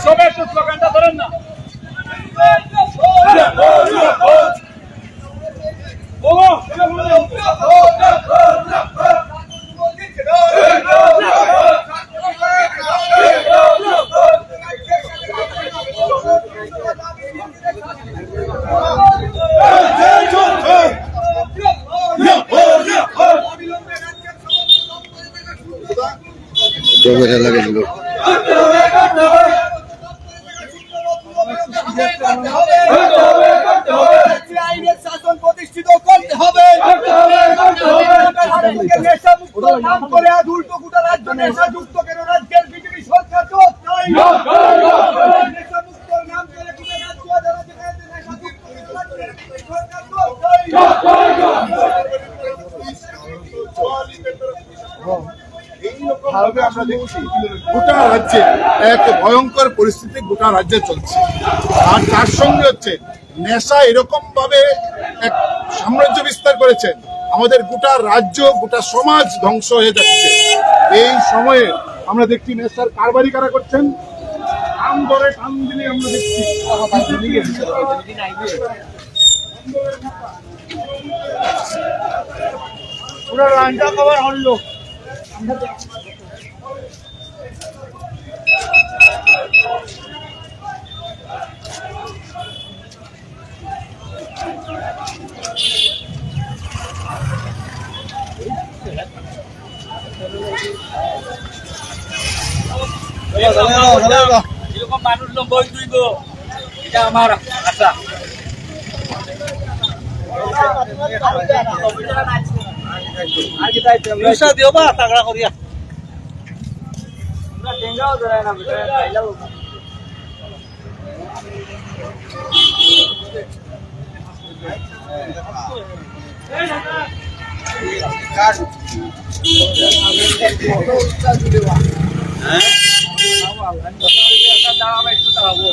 সবাই একটু স্লোগানটা ধরেন না। আইনের শাসন প্রতিষ্ঠিত করতে হবে। নাম করে আজ উল্টো গোটা রাজ্য নেশাযুক্ত কেন রাজ্যের বিজেপি সরকার নাম করে এইভাবে আমরা দেখছি গোটা রাজ্যে এক ভয়ঙ্কর পরিস্থিতি গোটা রাজ্যে চলছে, আর তার সঙ্গে হচ্ছে নেশা এরকম ভাবে এক সাম্রাজ্য বিস্তার করেছেন, আমাদের গোটা রাজ্য গোটা সমাজ ধ্বংস হয়ে যাচ্ছে। এই সময়ে আমরা দেখছি নেশার কারবারি কারা করছেন, টান ধরে টান দিলে আমরা দেখছি পুরো রান্না খাবার হলো। এরকম মানুষ লোক বই তুই গো, এটা আমার আশা। পয়সা দিও বা তাগড়া করিয়া টেঙ্গাও ধরে না দাঁড়াবো একটু দাঁড়াবো।